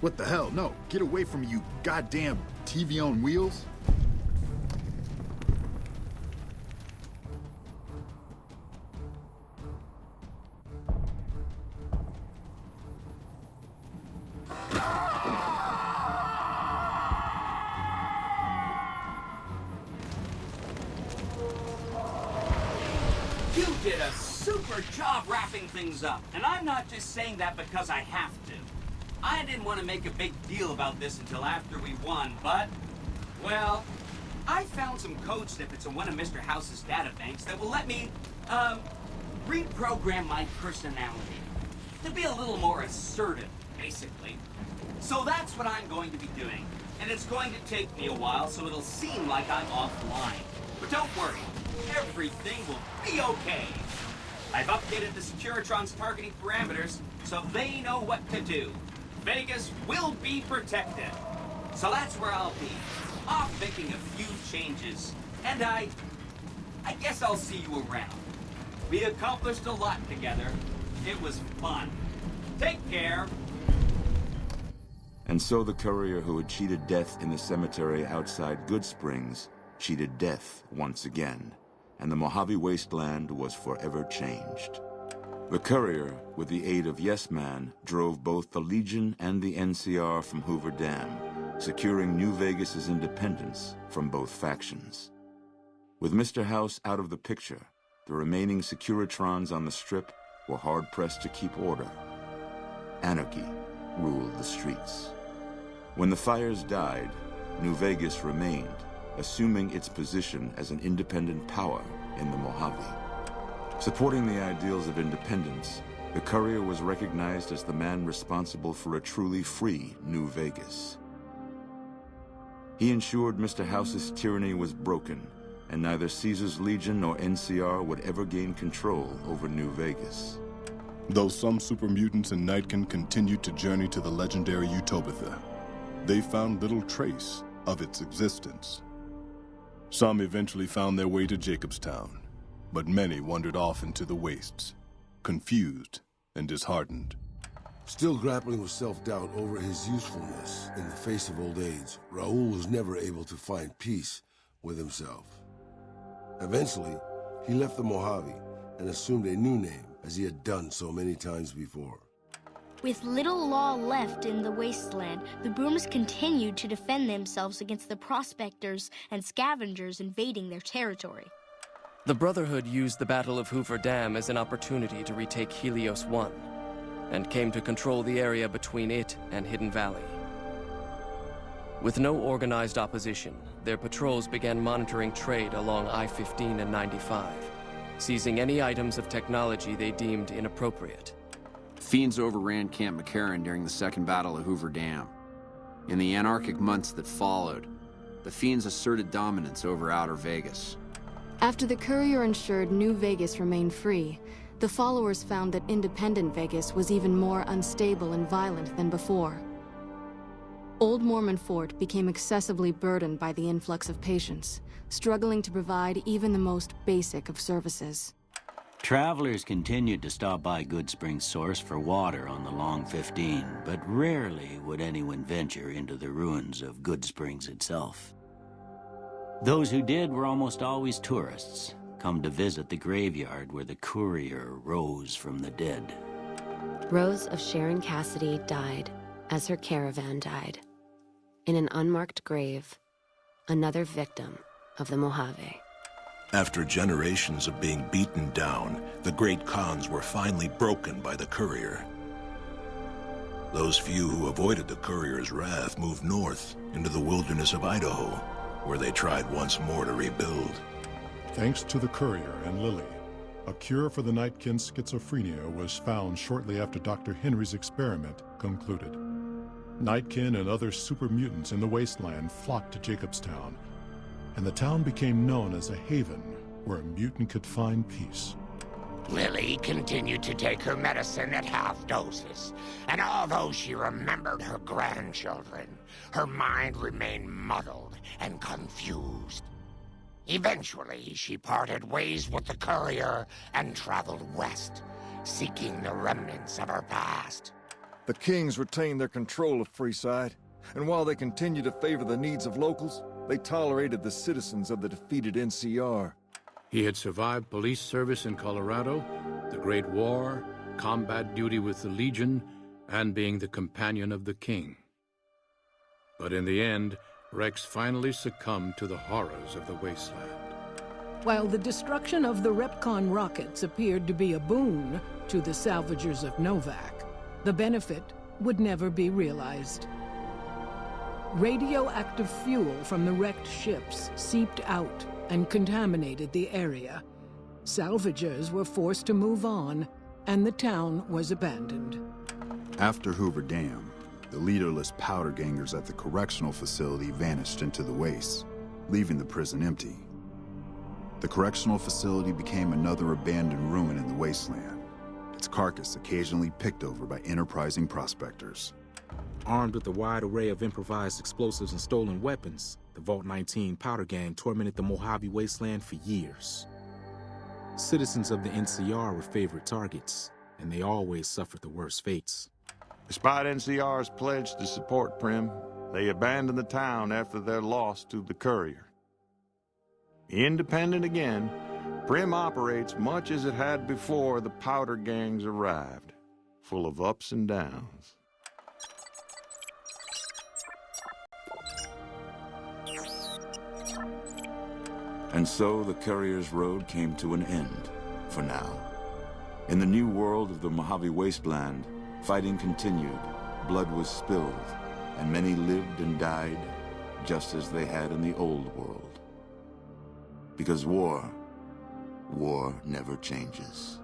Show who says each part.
Speaker 1: What the hell? No, get away from me, you goddamn TV on wheels.
Speaker 2: You did a super job wrapping things up, and I'm not just saying that because I have to. I didn't want to make a big deal about this until after we won, but, well, I found some code snippets in one of Mr. House's databanks that will let me, reprogram my personality to be a little more assertive, basically. So that's what I'm going to be doing, and it's going to take me a while, so it'll seem like I'm offline. But don't worry, everything will be okay. I've updated the Securitron's targeting parameters, so they know what to do. Vegas will be protected. So that's where I'll be, off making a few changes. And I guess I'll see you around. We accomplished a lot together. It was fun. Take care.
Speaker 3: And so the courier who had cheated death in the cemetery outside Goodsprings cheated death once again, and the Mojave Wasteland was forever changed. The courier, with the aid of Yes Man, drove both the Legion and the NCR from Hoover Dam, securing New Vegas's independence from both factions. With Mr. House out of the picture, the remaining Securitrons on the Strip were hard-pressed to keep order. Anarchy ruled the streets. When the fires died, New Vegas remained, assuming its position as an independent power in the Mojave. Supporting the ideals of independence, the courier was recognized as the man responsible for a truly free New Vegas. He ensured Mr. House's tyranny was broken, and neither Caesar's Legion nor NCR would ever gain control over New Vegas.
Speaker 4: Though some super mutants in Nightkin continued to journey to the legendary Utobitha, they found little trace of its existence. Some eventually found their way to Jacobstown, but many wandered off into the wastes, confused and disheartened.
Speaker 5: Still grappling with self-doubt over his usefulness in the face of old age, Raul was never able to find peace with himself. Eventually, he left the Mojave and assumed a new name, as he had done so many times before.
Speaker 6: With little law left in the wasteland, the Brooms continued to defend themselves against the prospectors and scavengers invading their territory.
Speaker 7: The Brotherhood used the Battle of Hoover Dam as an opportunity to retake Helios 1, and came to control the area between it and Hidden Valley. With no organized opposition, their patrols began monitoring trade along I-15 and 95, seizing any items of technology they deemed inappropriate.
Speaker 8: Fiends overran Camp McCarran during the Second Battle of Hoover Dam. In the anarchic months that followed, the Fiends asserted dominance over Outer Vegas.
Speaker 9: After the courier ensured New Vegas remained free, the followers found that independent Vegas was even more unstable and violent than before. Old Mormon Fort became excessively burdened by the influx of patients, struggling to provide even the most basic of services.
Speaker 10: Travelers continued to stop by Goodsprings Source for water on the Long 15, but rarely would anyone venture into the ruins of Goodsprings itself. Those who did were almost always tourists, come to visit the graveyard where the courier rose from the dead.
Speaker 11: Rose of Sharon Cassidy died as her caravan died. In an unmarked grave, another victim of the Mojave.
Speaker 12: After generations of being beaten down, the Great Khans were finally broken by the courier. Those few who avoided the courier's wrath moved north into the wilderness of Idaho, where they tried once more to rebuild.
Speaker 4: Thanks to the courier and Lily, a cure for the Nightkin's schizophrenia was found shortly after Dr. Henry's experiment concluded. Nightkin and other super mutants in the wasteland flocked to Jacobstown, and the town became known as a haven where a mutant could find peace.
Speaker 13: Lily continued to take her medicine at half doses, and although she remembered her grandchildren, her mind remained muddled and confused. Eventually, she parted ways with the courier and traveled west, seeking the remnants of her past.
Speaker 4: The
Speaker 14: The Kings retained their control of Freeside, and while they continued to favor the needs of locals, they tolerated the citizens of the defeated NCR.
Speaker 15: He had survived police service in Colorado, the Great War, combat duty with the Legion, and being the companion of the King. But in the end, Rex finally succumbed to the horrors of the wasteland.
Speaker 16: While the destruction of the Repcon rockets appeared to be a boon to the salvagers of Novac, the benefit would never be realized. Radioactive fuel from the wrecked ships seeped out and contaminated the area. Salvagers were forced to move on, and the town was abandoned.
Speaker 1: After Hoover Dam, the leaderless powder gangers at the correctional facility vanished into the wastes, leaving the prison empty. The correctional facility became another abandoned ruin in the wasteland, its carcass occasionally picked over by enterprising prospectors.
Speaker 17: Armed with a wide array of improvised explosives and stolen weapons, the Vault 19 powder gang tormented the Mojave Wasteland for years. Citizens of the NCR were favorite targets, and they always suffered the worst fates.
Speaker 18: Despite NCR's pledge to support Prim, they abandoned the town after their loss to the Courier. Independent again, Prim operates much as it had before the powder gangs arrived, full of ups and downs.
Speaker 3: And so the Courier's road came to an end, for now. In the new world of the Mojave Wasteland, fighting continued, blood was spilled, and many lived and died just as they had in the old world. Because war never changes.